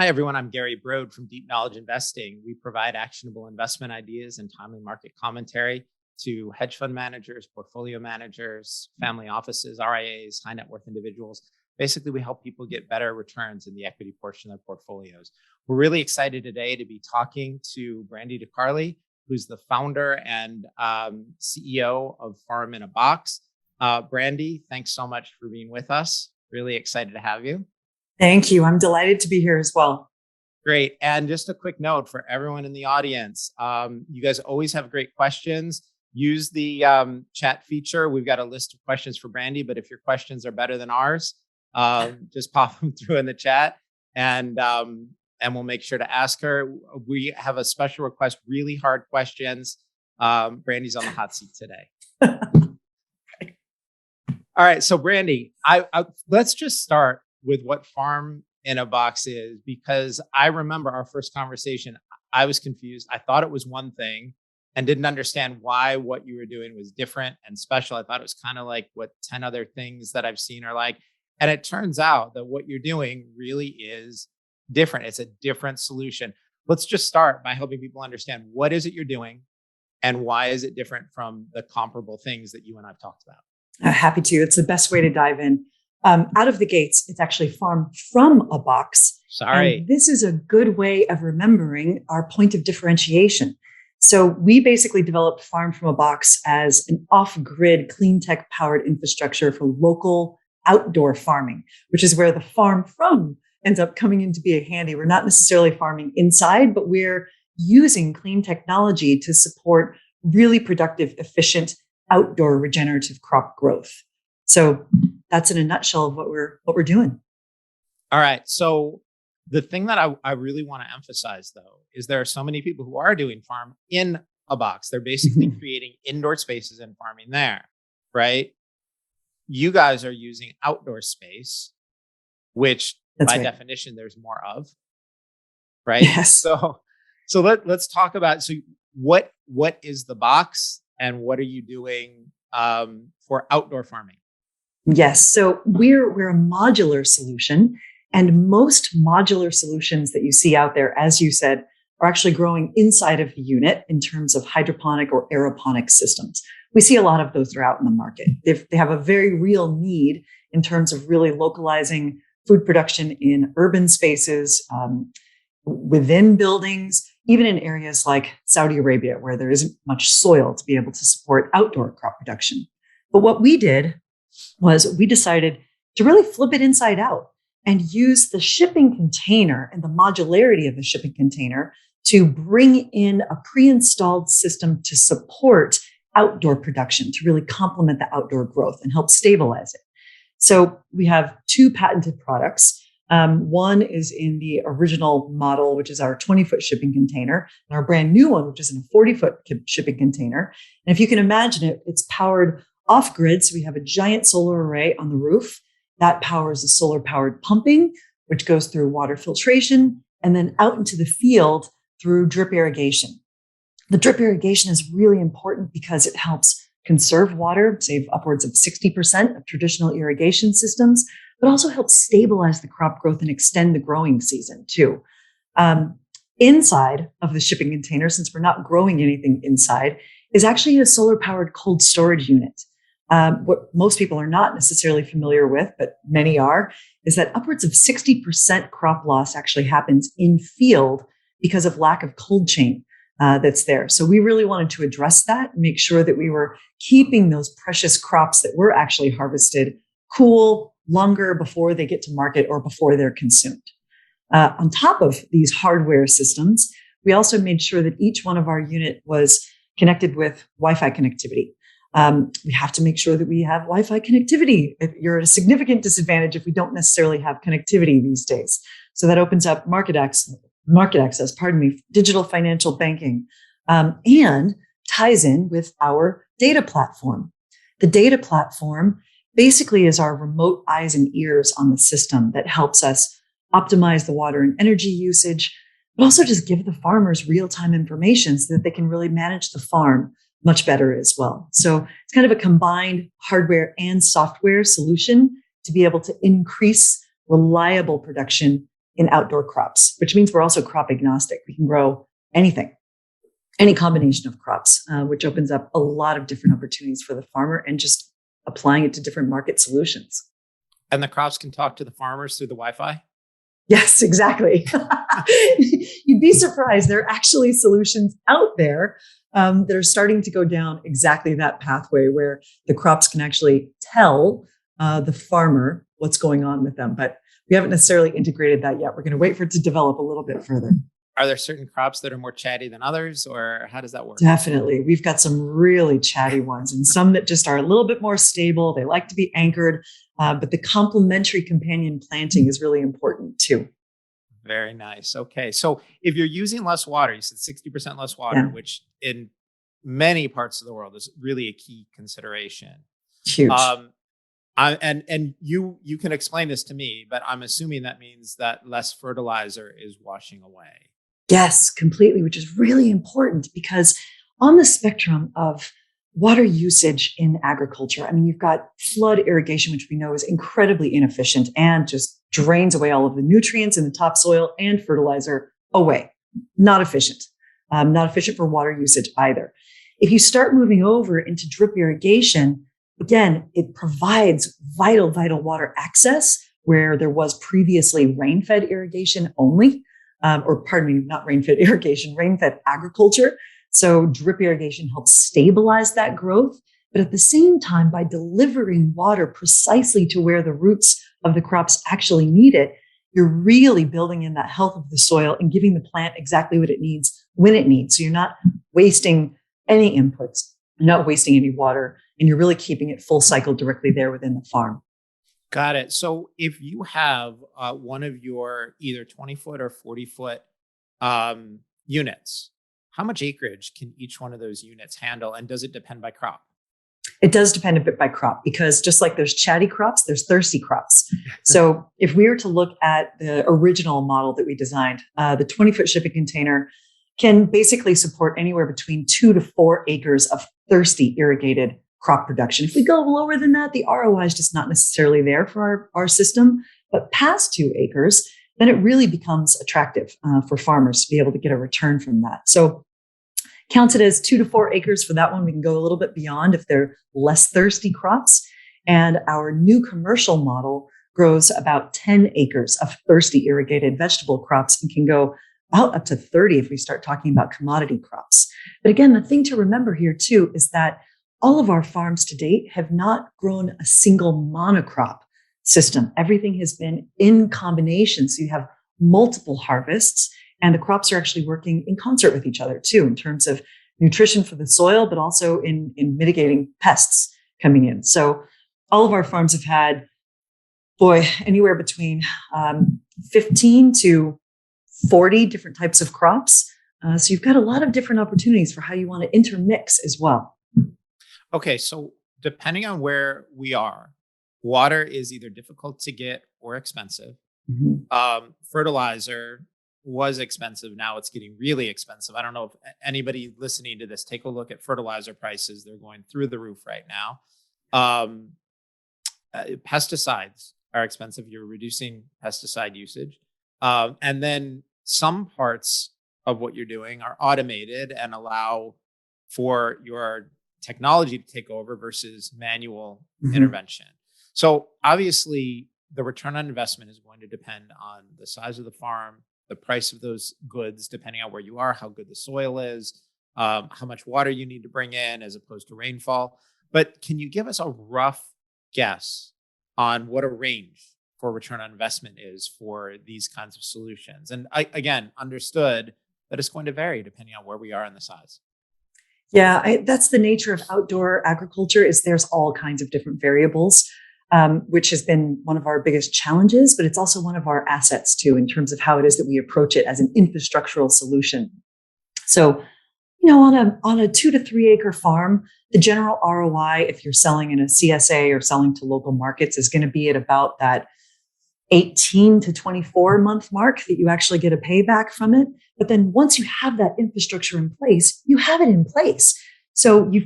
Hi, everyone. I'm Gary Brode from Deep Knowledge Investing. We provide actionable investment ideas and timely market commentary to hedge fund managers, portfolio managers, family offices, RIAs, high net worth individuals. Basically, we help people get better returns in the equity portion of their portfolios. We're really excited today to be talking to Brandi DeCarli, who's the founder and CEO of Farm in a Box. Brandi, thanks so much for being with us. Really excited to have you. Thank you. I'm delighted to be here as well. Great. And just a quick note for everyone in the audience. You guys always have great questions. Use the chat feature. We've got a list of questions for Brandi, but if your questions are better than ours, just pop them through in the chat and we'll make sure to ask her. We have a special request, really hard questions. Brandi's on the hot seat today. All right. So Brandi, let's just start with what Farm in a Box is, because I remember our first conversation, I was confused. I thought it was one thing and didn't understand why what you were doing was different and special. I thought it was kind of like what 10 other things that I've seen are like. And it turns out that what you're doing really is different. It's a different solution. Let's just start by helping people understand what is it you're doing and why is it different from the comparable things that you and I've talked about. Happy to. It's the best way to dive in. Out of the gates, it's actually Farm from a Box. Sorry. And this is a good way of remembering our point of differentiation. So we basically developed Farm from a Box as an off-grid, clean tech powered infrastructure for local outdoor farming, which is where the farm from ends up coming in to be handy. We're not necessarily farming inside, but we're using clean technology to support really productive, efficient outdoor regenerative crop growth. So that's in a nutshell of what we're doing. All right. So the thing that I really want to emphasize, though, is there are so many people who are doing Farm in a Box. They're basically creating indoor spaces and farming there, right? You guys are using outdoor space, which That's by right. definition, there's more of, right? Yes. So let's talk about, so what is the box and what are you doing for outdoor farming? Yes. So we're a modular solution, and most modular solutions that you see out there, as you said, are actually growing inside of the unit in terms of hydroponic or aeroponic systems. We see a lot of those that are out in the market. They have a very real need in terms of really localizing food production in urban spaces, within buildings, even in areas like Saudi Arabia, where there isn't much soil to be able to support outdoor crop production. But what we did was we decided to really flip it inside out and use the shipping container and the modularity of the shipping container to bring in a pre-installed system to support outdoor production, to really complement the outdoor growth and help stabilize it. So we have two patented products. One is in the original model, which is our 20-foot shipping container, and our brand new one, which is in a 40-foot shipping container. And if you can imagine it, it's powered off grid. So we have a giant solar array on the roof that powers the solar powered pumping, which goes through water filtration and then out into the field through drip irrigation. The drip irrigation is really important because it helps conserve water, save upwards of 60% of traditional irrigation systems, but also helps stabilize the crop growth and extend the growing season too. Inside of the shipping container, since we're not growing anything inside, is actually a solar powered cold storage unit. What most people are not necessarily familiar with, but many are, is that upwards of 60% crop loss actually happens in field because of lack of cold chain that's there. So we really wanted to address that and make sure that we were keeping those precious crops that were actually harvested cool longer before they get to market or before they're consumed. On top of these hardware systems, we also made sure that each one of our unit was connected with Wi-Fi connectivity. We have to make sure that we have Wi-Fi connectivity. You're at a significant disadvantage if we don't necessarily have connectivity these days. So that opens up market access, digital financial banking, and ties in with our data platform. The data platform basically is our remote eyes and ears on the system that helps us optimize the water and energy usage, but also just give the farmers real-time information so that they can really manage the farm much better as well. So it's kind of a combined hardware and software solution to be able to increase reliable production in outdoor crops, which means we're also crop agnostic. We can grow anything, any combination of crops, which opens up a lot of different opportunities for the farmer and just applying it to different market solutions. And the crops can talk to the farmers through the Wi-Fi? Yes, exactly. You'd be surprised. There are actually solutions out there that are starting to go down exactly that pathway where the crops can actually tell the farmer what's going on with them. But we haven't necessarily integrated that yet. We're going to wait for it to develop a little bit further. Are there certain crops that are more chatty than others, or how does that work? Definitely. We've got some really chatty ones and some that just are a little bit more stable. They like to be anchored, but the complementary companion planting is really important too. Very nice. Okay. So if you're using less water, you said 60% less water, which in many parts of the world is really a key consideration. Huge. And you can explain this to me, but I'm assuming that means that less fertilizer is washing away. Yes, completely, which is really important because on the spectrum of water usage in agriculture, I mean, you've got flood irrigation, which we know is incredibly inefficient and just drains away all of the nutrients in the topsoil and fertilizer away. Not efficient. Not efficient for water usage either. If you start moving over into drip irrigation, again, it provides vital water access where there was previously rain-fed irrigation only, or pardon me, not rain-fed irrigation, rain-fed agriculture. So drip irrigation helps stabilize that growth. But at the same time, by delivering water precisely to where the roots of the crops actually need it, you're really building in that health of the soil and giving the plant exactly what it needs when it needs. So you're not wasting any inputs, you're not wasting any water, and you're really keeping it full cycle directly there within the farm. Got it. So if you have one of your either 20-foot or 40-foot units, how much acreage can each one of those units handle? And does it depend by crop? It does depend a bit by crop because just like there's chatty crops, there's thirsty crops. So if we were to look at the original model that we designed, the 20-foot shipping container can basically support anywhere between 2 to 4 acres of thirsty irrigated crop production. If we go lower than that, the ROI is just not necessarily there for our system. But past 2 acres, then it really becomes attractive for farmers to be able to get a return from that. So counts it as 2 to 4 acres for that one. We can go a little bit beyond if they're less thirsty crops. And our new commercial model grows about 10 acres of thirsty irrigated vegetable crops and can go about up to 30 if we start talking about commodity crops. But again, the thing to remember here too is that all of our farms to date have not grown a single monocrop system. Everything has been in combination. So you have multiple harvests and the crops are actually working in concert with each other too, in terms of nutrition for the soil, but also in mitigating pests coming in. So all of our farms have had, anywhere between 15 to 40 different types of crops. So you've got a lot of different opportunities for how you want to intermix as well. Okay, so depending on where we are, water is either difficult to get or expensive. Mm-hmm. Fertilizer was expensive. Now it's getting really expensive. I don't know if anybody listening to this, take a look at fertilizer prices. They're going through the roof right now. Pesticides are expensive. You're reducing pesticide usage. And then some parts of what you're doing are automated and allow for your technology to take over versus manual intervention. So obviously the return on investment is going to depend on the size of the farm, the price of those goods, depending on where you are, how good the soil is, how much water you need to bring in as opposed to rainfall. But can you give us a rough guess on what a range for return on investment is for these kinds of solutions? And again, understood that it's going to vary depending on where we are in the size. Yeah, that's the nature of outdoor agriculture is there's all kinds of different variables, which has been one of our biggest challenges, but it's also one of our assets too, in terms of how it is that we approach it as an infrastructural solution. So, on a 2 to 3 acre farm, the general ROI, if you're selling in a CSA or selling to local markets, is going to be at about that 18 to 24 month mark that you actually get a payback from it. But then once you have that infrastructure in place, you have it in place. So you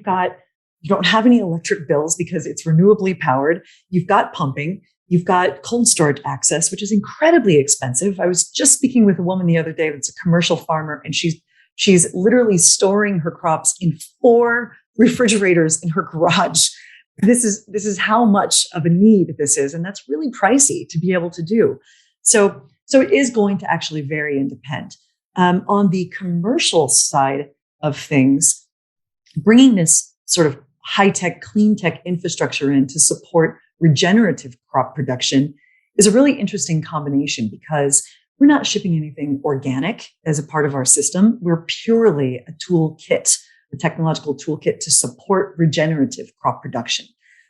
don't have any electric bills because it's renewably powered. You've got pumping. You've got cold storage access, which is incredibly expensive. I was just speaking with a woman the other day that's a commercial farmer, and she's literally storing her crops in 4 refrigerators in her garage. This is how much of a need this is, and that's really pricey to be able to do. So it is going to actually vary and depend. On the commercial side of things, bringing this sort of high-tech, clean-tech infrastructure in to support regenerative crop production is a really interesting combination, because we're not shipping anything organic as a part of our system. We're purely a toolkit, a technological toolkit to support regenerative crop production.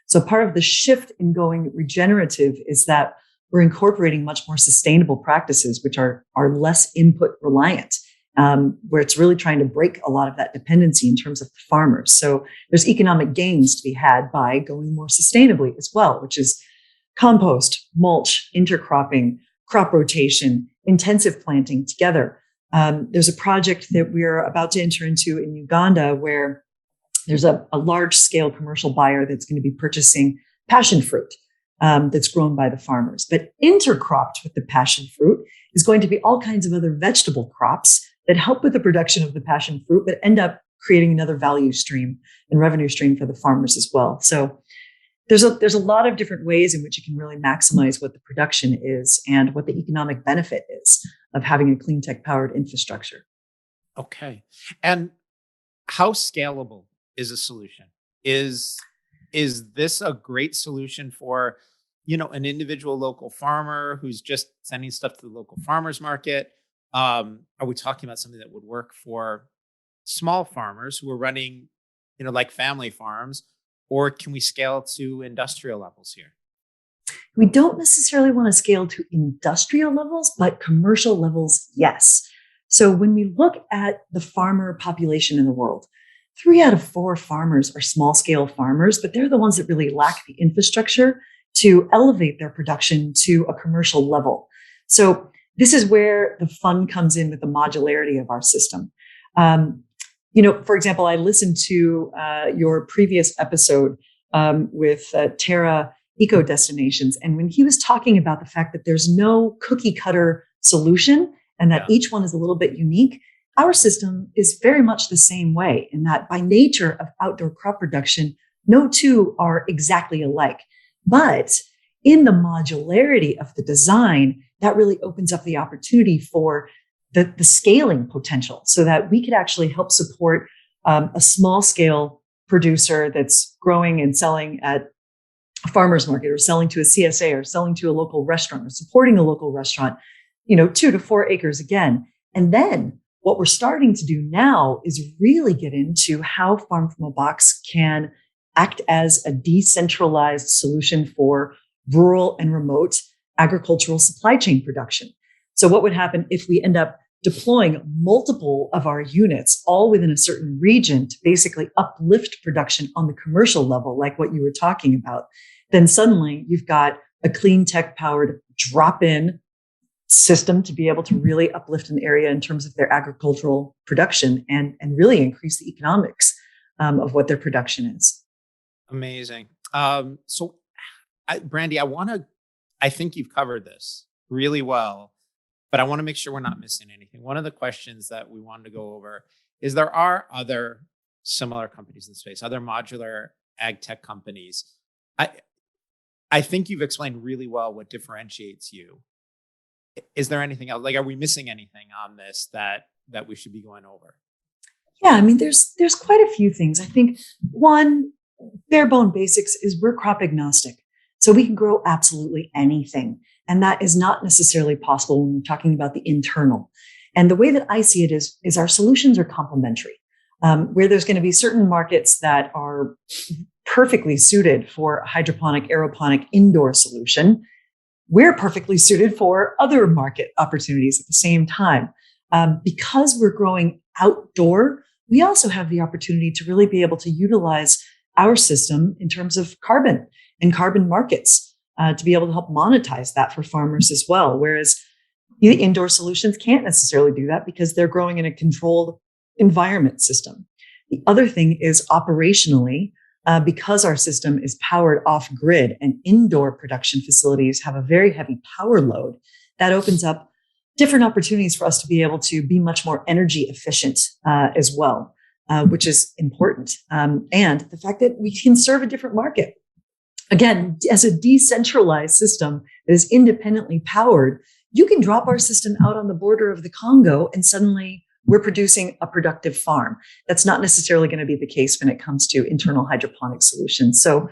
So part of the shift in going regenerative is that we're incorporating much more sustainable practices, which are less input reliant, where it's really trying to break a lot of that dependency in terms of the farmers. So there's economic gains to be had by going more sustainably as well, which is compost, mulch, intercropping, crop rotation, intensive planting together. There's a project that we're about to enter into in Uganda where there's a large scale commercial buyer that's going to be purchasing passion fruit that's grown by the farmers. But intercropped with the passion fruit is going to be all kinds of other vegetable crops that help with the production of the passion fruit, but end up creating another value stream and revenue stream for the farmers as well. So there's a lot of different ways in which you can really maximize what the production is and what the economic benefit is of having a clean tech powered infrastructure. Okay. And how scalable is a solution? Is this a great solution for, an individual local farmer who's just sending stuff to the local farmers market? Are we talking about something that would work for small farmers who are running, like family farms, or can we scale to industrial levels here? We don't necessarily want to scale to industrial levels, but commercial levels, yes. So when we look at the farmer population in the world, 3 out of 4 farmers are small scale farmers, but they're the ones that really lack the infrastructure to elevate their production to a commercial level. So this is where the fun comes in with the modularity of our system. For example, I listened to your previous episode with Terra Eco Destinations, and when he was talking about the fact that there's no cookie cutter solution and that each one is a little bit unique, our system is very much the same way, in that by nature of outdoor crop production, no two are exactly alike. But in the modularity of the design, that really opens up the opportunity for the scaling potential, so that we could actually help support a small scale producer that's growing and selling at a farmer's market, or selling to a CSA, or selling to a local restaurant, or supporting a local restaurant, 2 to 4 acres again. And then what we're starting to do now is really get into how Farm from a Box can act as a decentralized solution for rural and remote agricultural supply chain production. So what would happen if we end up deploying multiple of our units all within a certain region to basically uplift production on the commercial level, like what you were talking about? Then suddenly you've got a clean tech powered drop-in system to be able to really uplift an area in terms of their agricultural production and really increase the economics of what their production is. Amazing. So Brandi, I think you've covered this really well, but I want to make sure we're not missing anything. One of the questions that we wanted to go over is, there are other similar companies in the space, other modular ag tech companies. I think you've explained really well what differentiates you. Is there anything else? Like, are we missing anything on this that we should be going over? Yeah, I mean, there's quite a few things. I think one, bare bone basics is we're crop agnostic. So we can grow absolutely anything. And that is not necessarily possible when we're talking about the internal. And the way that I see it is our solutions are complementary, where there's going to be certain markets that are perfectly suited for a hydroponic, aeroponic indoor solution. We're perfectly suited for other market opportunities at the same time. Because we're growing outdoor, we also have the opportunity to really be able to utilize our system in terms of carbon and carbon markets to be able to help monetize that for farmers as well. Whereas the indoor solutions can't necessarily do that because they're growing in a controlled environment system. The other thing is, operationally, because our system is powered off grid and indoor production facilities have a very heavy power load, that opens up different opportunities for us to be able to be much more energy efficient as well, which is important. And the fact that we can serve a different market. Again, as a decentralized system that is independently powered, you can drop our system out on the border of the Congo and suddenly we're producing a productive farm. That's not necessarily going to be the case when it comes to internal hydroponic solutions. So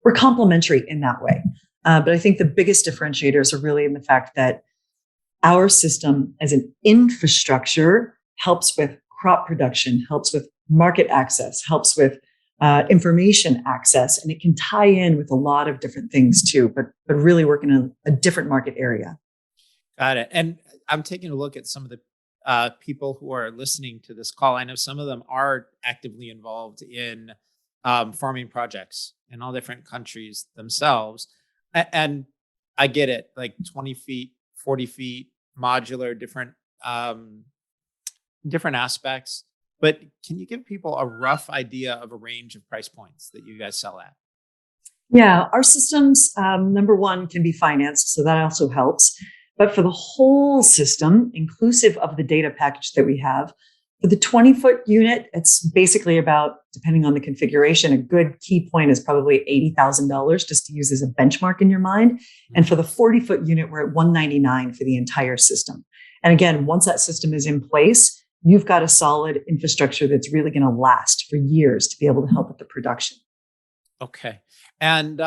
we're complementary in that way. But I think the biggest differentiators are really in the fact that our system as an infrastructure helps with crop production, helps with market access, helps with information access, and it can tie in with a lot of different things too, but really work in a different market area. Got it. And I'm taking a look at some of the people who are listening to this call. I know some of them are actively involved in farming projects in all different countries themselves. And I get it, like 20 feet, 40 feet, modular, different aspects. But can you give people a rough idea of a range of price points that you guys sell at? Yeah, our systems, number one, can be financed, so that also helps. But for the whole system, inclusive of the data package that we have, for the 20-foot unit, it's basically about, depending on the configuration, a good key point is probably $80,000, just to use as a benchmark in your mind. And for the 40-foot unit, we're at $199 for the entire system. And again, once that system is in place, you've got a solid infrastructure that's really going to last for years to be able to help with the production. Okay. And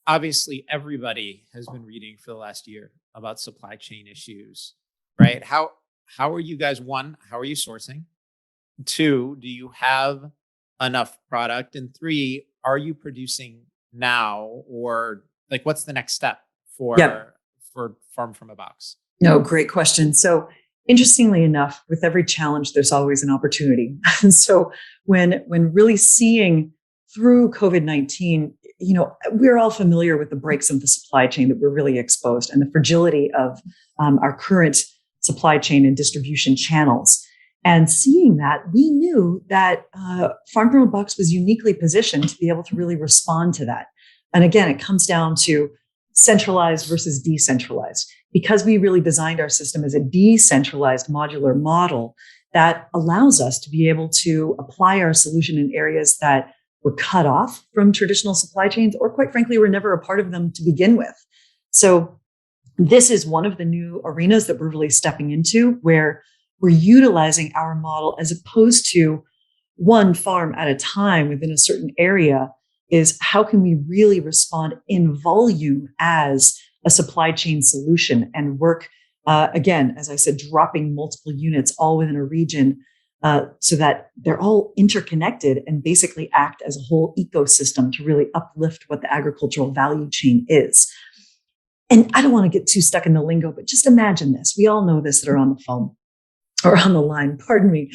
obviously, everybody has been reading for the last year about supply chain issues, right? How are you guys, one, how are you sourcing? Two, do you have enough product? And three, are you producing now, or like what's the next step for Farm from a Box? No, great question. So interestingly enough, with every challenge, there's always an opportunity. And so when really seeing through COVID-19, we're all familiar with the breaks of the supply chain that we're really exposed and the fragility of our current supply chain and distribution channels. And seeing that, we knew that Farm from a Box was uniquely positioned to be able to really respond to that. And again, it comes down to centralized versus decentralized. Because we really designed our system as a decentralized modular model, that allows us to be able to apply our solution in areas that were cut off from traditional supply chains, or quite frankly, were never a part of them to begin with. So this is one of the new arenas that we're really stepping into, where we're utilizing our model as opposed to one farm at a time within a certain area. Is how can we really respond in volume as a supply chain solution and work, again, as I said, dropping multiple units all within a region so that they're all interconnected and basically act as a whole ecosystem to really uplift what the agricultural value chain is. And I don't want to get too stuck in the lingo, but just imagine this. We all know this that are on the phone or on the line, pardon me.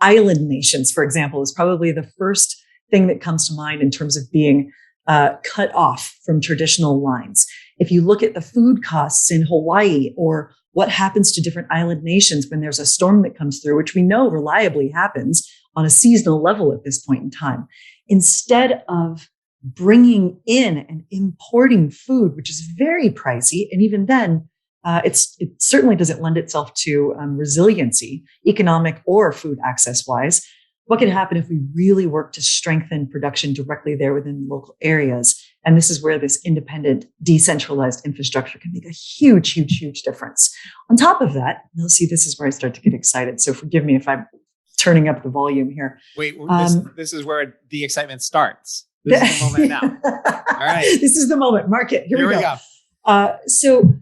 Island nations, for example, is probably the first thing that comes to mind in terms of being cut off from traditional lines. If you look at the food costs in Hawaii, or what happens to different island nations when there's a storm that comes through, which we know reliably happens on a seasonal level at this point in time, instead of bringing in and importing food, which is very pricey, and even then, it certainly doesn't lend itself to resiliency, economic or food access wise. What can happen if we really work to strengthen production directly there within local areas? And this is where this independent, decentralized infrastructure can make a huge, huge, huge difference. On top of that, you'll see this is where I start to get excited. So forgive me if I'm turning up the volume here. Wait, this is where the excitement starts. This is the moment now. All right. This is the moment. Mark it. Here we go. So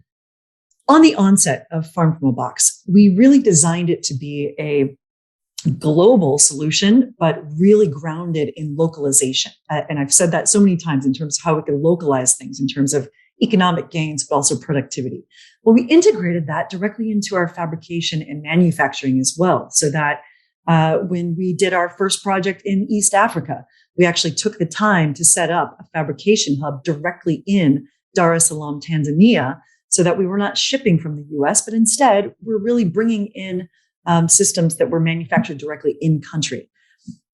on the onset of Farm from a Box, we really designed it to be a global solution, but really grounded in localization. And I've said that so many times in terms of how we can localize things in terms of economic gains, but also productivity. Well, we integrated that directly into our fabrication and manufacturing as well. So that when we did our first project in East Africa, we actually took the time to set up a fabrication hub directly in Dar es Salaam, Tanzania, so that we were not shipping from the US, but instead we're really bringing in systems that were manufactured directly in country.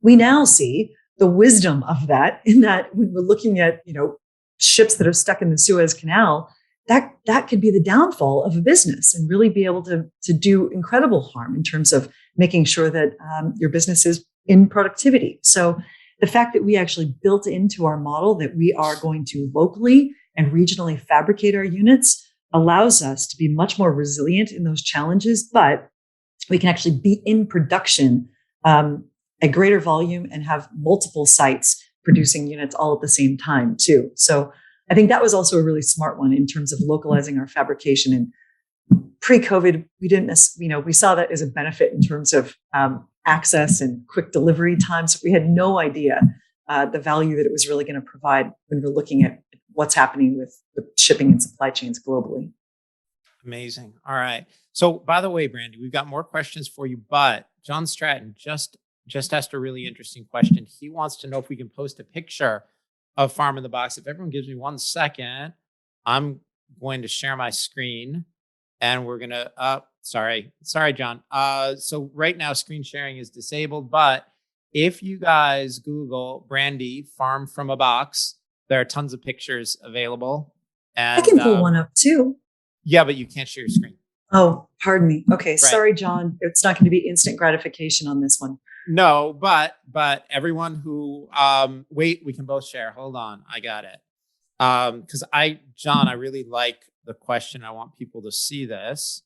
We now see the wisdom of that, in that when we're looking at, ships that are stuck in the Suez Canal, that could be the downfall of a business and really be able to do incredible harm in terms of making sure that your business is in productivity. So the fact that we actually built into our model that we are going to locally and regionally fabricate our units allows us to be much more resilient in those challenges, but we can actually be in production at greater volume and have multiple sites producing units all at the same time too. So I think that was also a really smart one in terms of localizing our fabrication. And pre-COVID, we saw that as a benefit in terms of access and quick delivery times. We had no idea the value that it was really going to provide when we're looking at what's happening with shipping and supply chains globally. Amazing. All right. So by the way, Brandi, we've got more questions for you, but John Stratton just asked a really interesting question. He wants to know if we can post a picture of Farm in the Box. If everyone gives me 1 second, I'm going to share my screen and we're going to, sorry, John. So right now screen sharing is disabled, but if you guys Google Brandi Farm from a Box, there are tons of pictures available. And I can pull one up too. Yeah, but you can't share your screen. Oh, pardon me. Okay. Right. Sorry, John. It's not going to be instant gratification on this one. No, but everyone who, wait, we can both share. Hold on. I got it. Cause John, I really like the question. I want people to see this.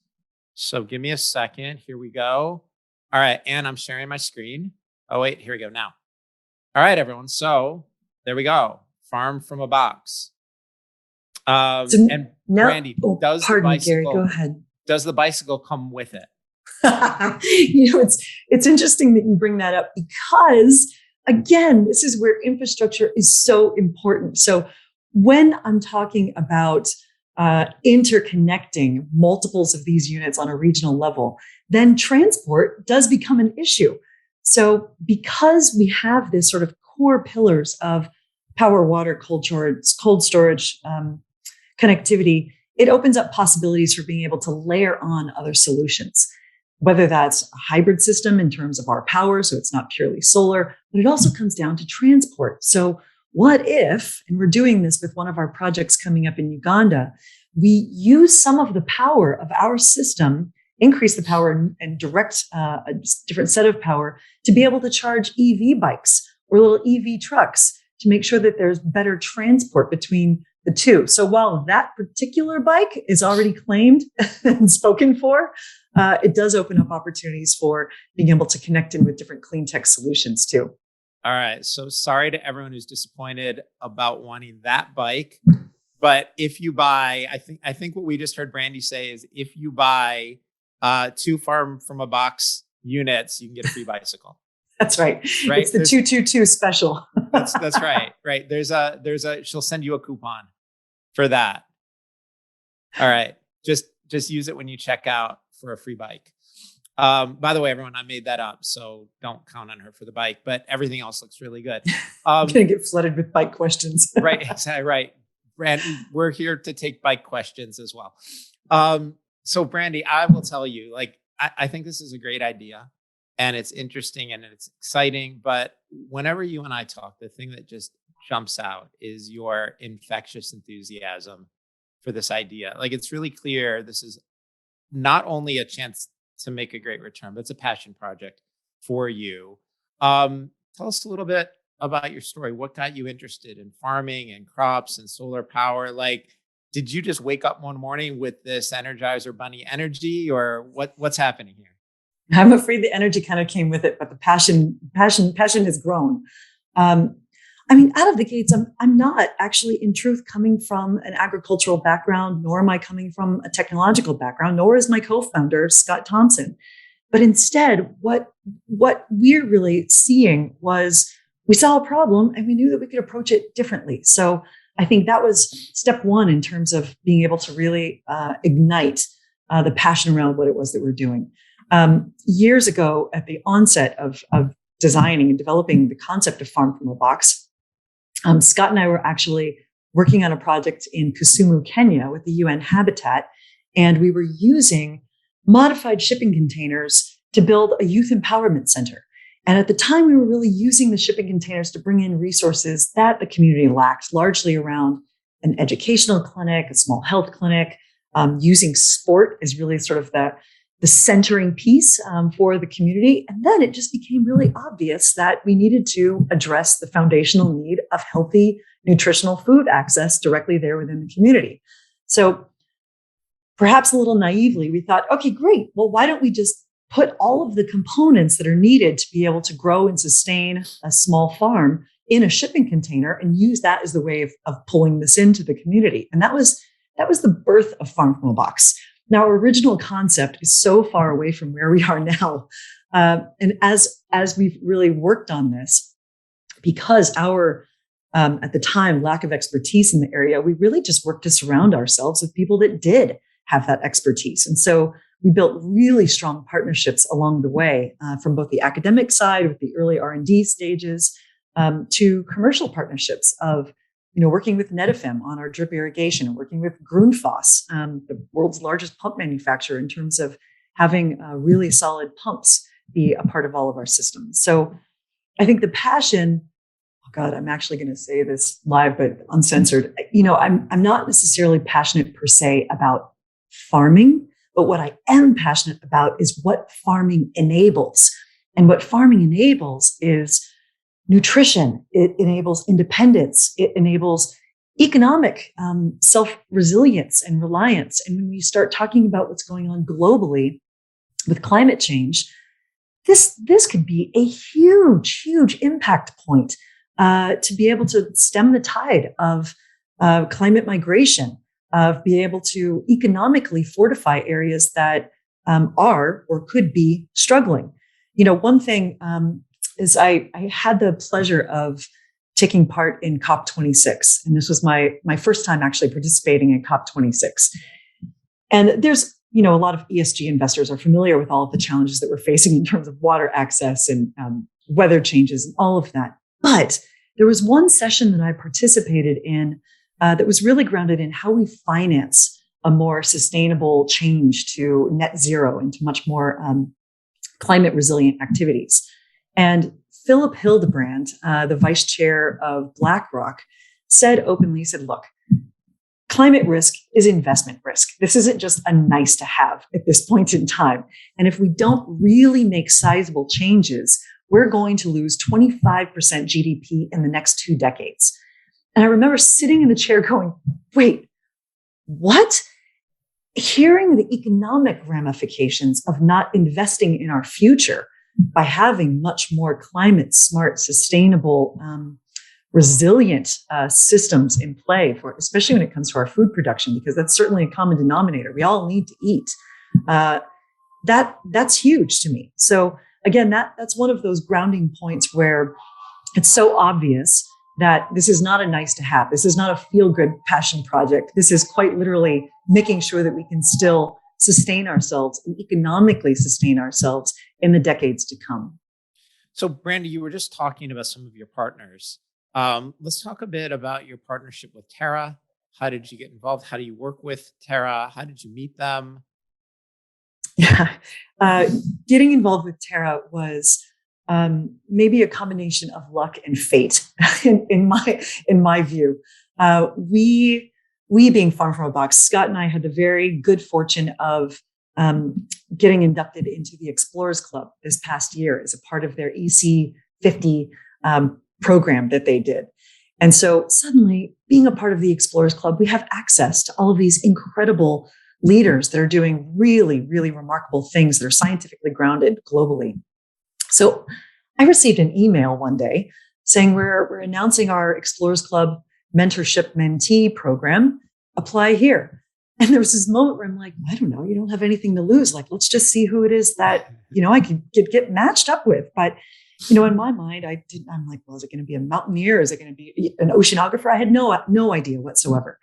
So give me a second. Here we go. All right. And I'm sharing my screen. Oh, wait, here we go now. All right, everyone. So there we go. Farm from a Box. And now, Brandi, pardon me, Gary, go ahead. Does the bicycle come with it? It's interesting that you bring that up because, again, this is where infrastructure is so important. So when I'm talking about interconnecting multiples of these units on a regional level, then transport does become an issue. So because we have this sort of core pillars of power, water, cold storage, connectivity, it opens up possibilities for being able to layer on other solutions, whether that's a hybrid system in terms of our power, so it's not purely solar, but it also comes down to transport. So what if, and we're doing this with one of our projects coming up in Uganda, we use some of the power of our system, increase the power and direct a different set of power to be able to charge EV bikes or little EV trucks to make sure that there's better transport between the two. So while that particular bike is already claimed and spoken for, it does open up opportunities for being able to connect in with different clean tech solutions too. All right. So sorry to everyone who's disappointed about wanting that bike. But if you buy, I think what we just heard Brandi say is if you buy 2 Farm from a Box units, you can get a free bicycle. That's right. It's the 222 special. that's right. Right. She'll send you a coupon for that. All right. Just use it when you check out for a free bike. By the way, everyone, I made that up, so don't count on her for the bike, but everything else looks really good. I'm going to get flooded with bike questions. Right. Exactly. Right. Brandi, we're here to take bike questions as well. So Brandi, I will tell you, I think this is a great idea. And it's interesting and it's exciting. But whenever you and I talk, the thing that just jumps out is your infectious enthusiasm for this idea. It's really clear this is not only a chance to make a great return, but it's a passion project for you. Tell us a little bit about your story. What got you interested in farming and crops and solar power? Did you just wake up one morning with this Energizer Bunny energy, or what's happening here? I'm afraid the energy kind of came with it, but the passion has grown. Out of the gates, I'm not actually, in truth, coming from an agricultural background, nor am I coming from a technological background, nor is my co-founder, Scott Thompson. But instead, what we're really seeing was we saw a problem and we knew that we could approach it differently. So I think that was step one in terms of being able to really ignite the passion around what it was that we're doing. Years ago, at the onset of designing and developing the concept of Farm from a Box, Scott and I were actually working on a project in Kisumu, Kenya with the UN Habitat, and we were using modified shipping containers to build a youth empowerment center. And at the time, we were really using the shipping containers to bring in resources that the community lacked, largely around an educational clinic, a small health clinic. Using sport is really sort of the centering piece for the community. And then it just became really obvious that we needed to address the foundational need of healthy, nutritional food access directly there within the community. So perhaps a little naively, we thought, okay, great. Well, why don't we just put all of the components that are needed to be able to grow and sustain a small farm in a shipping container and use that as the way of pulling this into the community? And that was the birth of Farm from a Box. Now, our original concept is so far away from where we are now. And as we've really worked on this, because our, at the time, lack of expertise in the area, we really just worked to surround ourselves with people that did have that expertise. And so we built really strong partnerships along the way, from both the academic side with the early R&D stages to commercial partnerships of working with Netafim on our drip irrigation, and working with Grundfos, the world's largest pump manufacturer, in terms of having really solid pumps be a part of all of our systems. So I think the passion, oh God, I'm actually going to say this live, but uncensored. I'm not necessarily passionate per se about farming, but what I am passionate about is what farming enables. And what farming enables is nutrition. It enables independence. It enables economic self-resilience and reliance. And when we start talking about what's going on globally with climate change, this could be a huge, huge impact point to be able to stem the tide of climate migration, of be able to economically fortify areas that are or could be struggling. One thing is I had the pleasure of taking part in COP26. And this was my first time actually participating in COP26. And there's, a lot of ESG investors are familiar with all of the challenges that we're facing in terms of water access and weather changes and all of that. But there was one session that I participated in that was really grounded in how we finance a more sustainable change to net zero and to much more climate resilient activities. And Philip Hildebrand, the vice chair of BlackRock, said openly, look, climate risk is investment risk. This isn't just a nice to have at this point in time. And if we don't really make sizable changes, we're going to lose 25% GDP in the next 2 decades. And I remember sitting in the chair going, wait, what? Hearing the economic ramifications of not investing in our future by having much more climate smart, sustainable, resilient systems in play for, especially when it comes to our food production, because that's certainly a common denominator. We all need to eat. That's huge to me. So again, that's one of those grounding points where it's so obvious that this is not a nice to have. This is not a feel good passion project. This is quite literally making sure that we can still sustain ourselves and economically sustain ourselves in the decades to come. So Brandi, you were just talking about some of your partners. Let's talk a bit about your partnership with Terra. How did you get involved? How do you work with Terra? How did you meet them? Yeah, getting involved with Terra was maybe a combination of luck and fate, in my view. We being Farm from a Box, Scott and I had the very good fortune of getting inducted into the Explorers Club this past year as a part of their EC50 program that they did. And so suddenly, being a part of the Explorers Club, we have access to all of these incredible leaders that are doing really, really remarkable things that are scientifically grounded globally. So I received an email one day saying we're announcing our Explorers Club mentorship mentee program. Apply here. And there was this moment where I'm like, I don't know, you don't have anything to lose. Like, let's just see who it is that, I could get matched up with. But, in my mind, I'm like, well, is it going to be a mountaineer? Is it going to be an oceanographer? I had no idea whatsoever.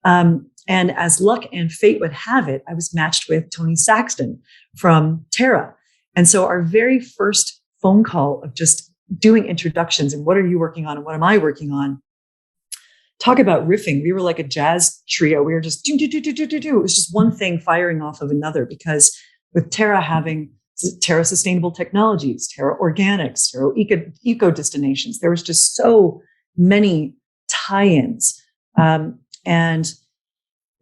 And as luck and fate would have it, I was matched with Tony Saxton from Terra. And so our very first phone call of just doing introductions and what are you working on and what am I working on? Talk about riffing. We were like a jazz trio. We were just do. It was just one thing firing off of another, because with Terra having Terra Sustainable Technologies, Terra Organics, Terra Eco Destinations. There was just so many tie-ins. And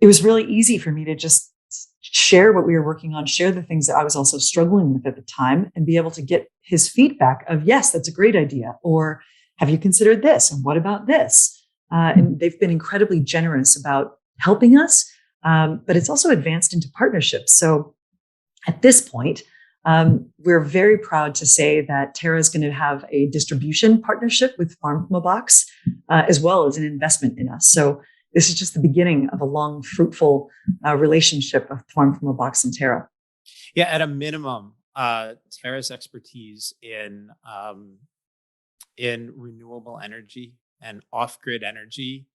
it was really easy for me to just share what we were working on, share the things that I was also struggling with at the time, and be able to get his feedback of, yes, that's a great idea. Or have you considered this? And what about this? And they've been incredibly generous about helping us. But it's also advanced into partnerships. So at this point, we're very proud to say that Terra is going to have a distribution partnership with Farm from a Box, as well as an investment in us. So this is just the beginning of a long, fruitful relationship of Farm from a Box and Terra. Yeah, at a minimum, Terra's expertise in renewable energy and off-grid energy,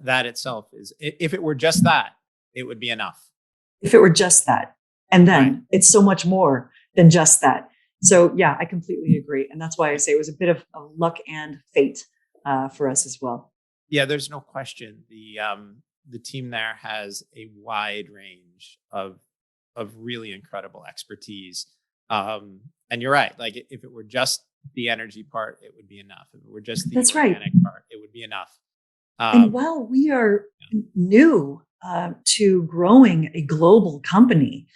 that itself is, if it were just that, it would be enough. If it were just that. And then Right. It's so much more than just that. So yeah, I completely agree. And that's why I say it was a bit of a luck and fate for us as well. Yeah, there's no question. The team there has a wide range of really incredible expertise. And you're right. Like if it were just the energy part, it would be enough. If it were just the That's right. organic part, it would be enough. And while we are new to growing a global company,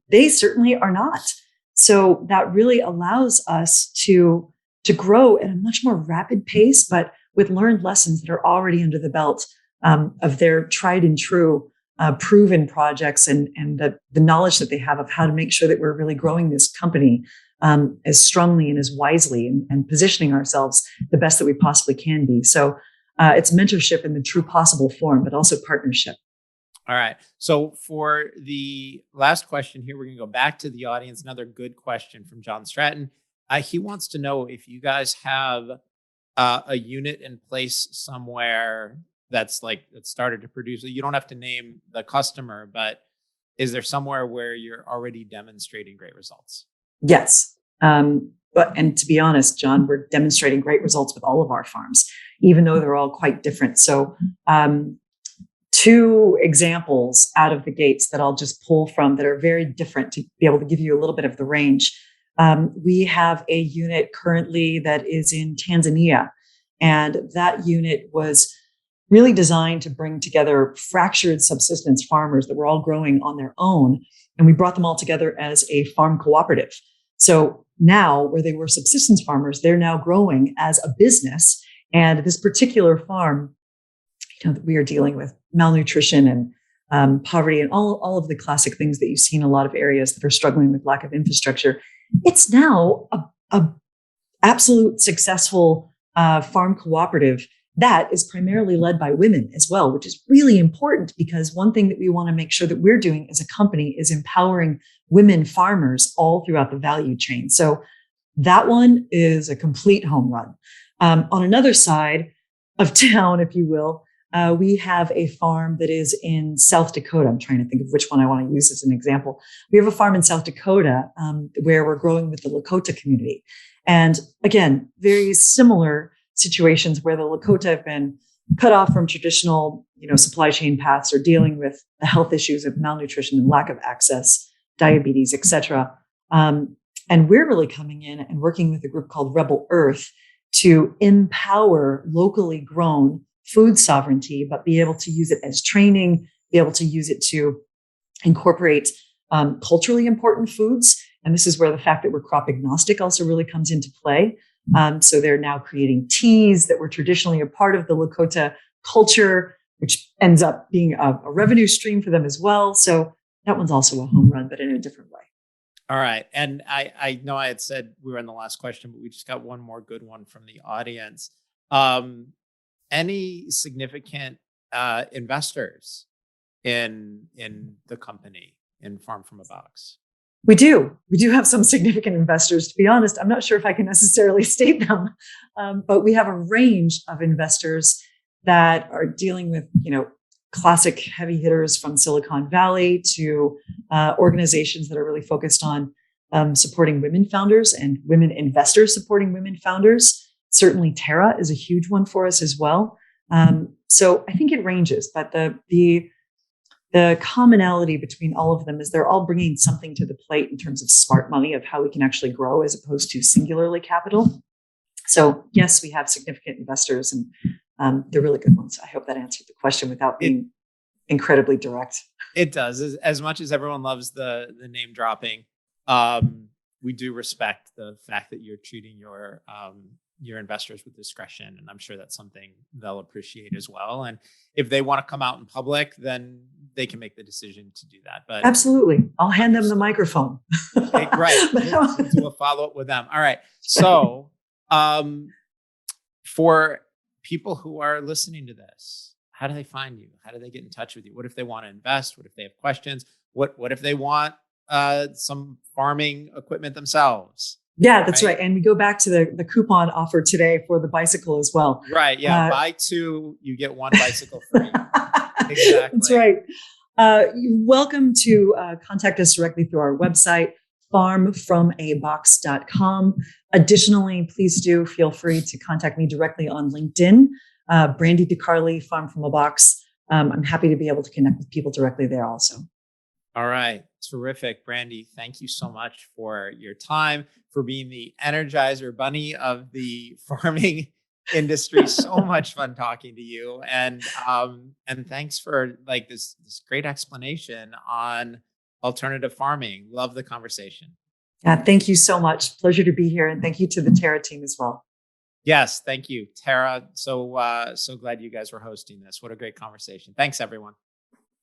they certainly are not. So that really allows us to grow at a much more rapid pace, but with learned lessons that are already under the belt of their tried and true proven projects and the knowledge that they have of how to make sure that we're really growing this company as strongly and as wisely and positioning ourselves the best that we possibly can be. So it's mentorship in the true possible form, but also partnership. All right. So for the last question here, we're going to go back to the audience. Another good question from John Stratton. He wants to know if you guys have a unit in place somewhere that's started to produce. You don't have to name the customer, but is there somewhere where you're already demonstrating great results? Yes. And to be honest, John, we're demonstrating great results with all of our farms, even though they're all quite different. So two examples out of the gates that I'll just pull from that are very different to be able to give you a little bit of the range. We have a unit currently that is in Tanzania, and that unit was really designed to bring together fractured subsistence farmers that were all growing on their own. And we brought them all together as a farm cooperative. So now, where they were subsistence farmers, they're now growing as a business. And this particular farm, we are dealing with malnutrition and poverty and all of the classic things that you see in a lot of areas that are struggling with lack of infrastructure. It's now a absolute successful farm cooperative that is primarily led by women as well, which is really important because one thing that we want to make sure that we're doing as a company is empowering women farmers all throughout the value chain. So that one is a complete home run. On another side of town, if you will, we have a farm that is in South Dakota. I'm trying to think of which one I want to use as an example. We have a farm in South Dakota where we're growing with the Lakota community. And again, very similar situations where the Lakota have been cut off from traditional, supply chain paths or dealing with the health issues of malnutrition and lack of access, diabetes, et cetera. And we're really coming in and working with a group called Rebel Earth to empower locally grown food sovereignty, but be able to use it as training, be able to use it to incorporate culturally important foods. And this is where the fact that we're crop agnostic also really comes into play. So they're now creating teas that were traditionally a part of the Lakota culture, which ends up being a revenue stream for them as well. So that one's also a home run, but in a different way. All right. And I know I had said we were on the last question, but we just got one more good one from the audience. Any significant investors in the company in Farm from a Box? We do have some significant investors. To be honest, I'm not sure if I can necessarily state them, but we have a range of investors that are dealing with, classic heavy hitters from Silicon Valley to organizations that are really focused on supporting women founders and women investors supporting women founders. Certainly, Terra is a huge one for us as well. So I think it ranges, but the the commonality between all of them is they're all bringing something to the plate in terms of smart money, of how we can actually grow as opposed to singularly capital. So yes, we have significant investors, and they're really good ones. I hope that answered the question without being incredibly direct. It does. As much as everyone loves the name dropping, we do respect the fact that you're treating your investors with discretion, and I'm sure that's something they'll appreciate as well. And if they want to come out in public, then they can make the decision to do that. But absolutely, I'll hand them the microphone. Right, we'll do a follow up with them. All right. So, for people who are listening to this, how do they find you? How do they get in touch with you? What if they want to invest? What if they have questions? What if they want some farming equipment themselves? Yeah, that's right. And we go back to the coupon offer today for the bicycle as well. Right. Yeah. Buy two, you get one bicycle free. Exactly. That's right. You're welcome to contact us directly through our website, farmfromabox.com. Additionally, please do feel free to contact me directly on LinkedIn, Brandi DeCarli, Farm from a Box. I'm happy to be able to connect with people directly there also. All right. Terrific. Brandi, thank you so much for your time, for being the Energizer Bunny of the farming industry. So much fun talking to you. And thanks for like this great explanation on alternative farming. Love the conversation. Yeah, thank you so much. Pleasure to be here. And thank you to the Terra team as well. Yes, thank you, Terra. So glad you guys were hosting this. What a great conversation. Thanks, everyone.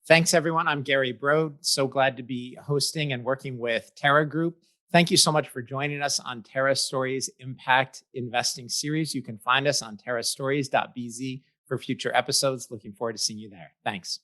Thanks, everyone. I'm Gary Brode. So glad to be hosting and working with Terra Group. Thank you so much for joining us on Terra Stories Impact Investing Series. You can find us on terrastories.bz for future episodes. Looking forward to seeing you there. Thanks.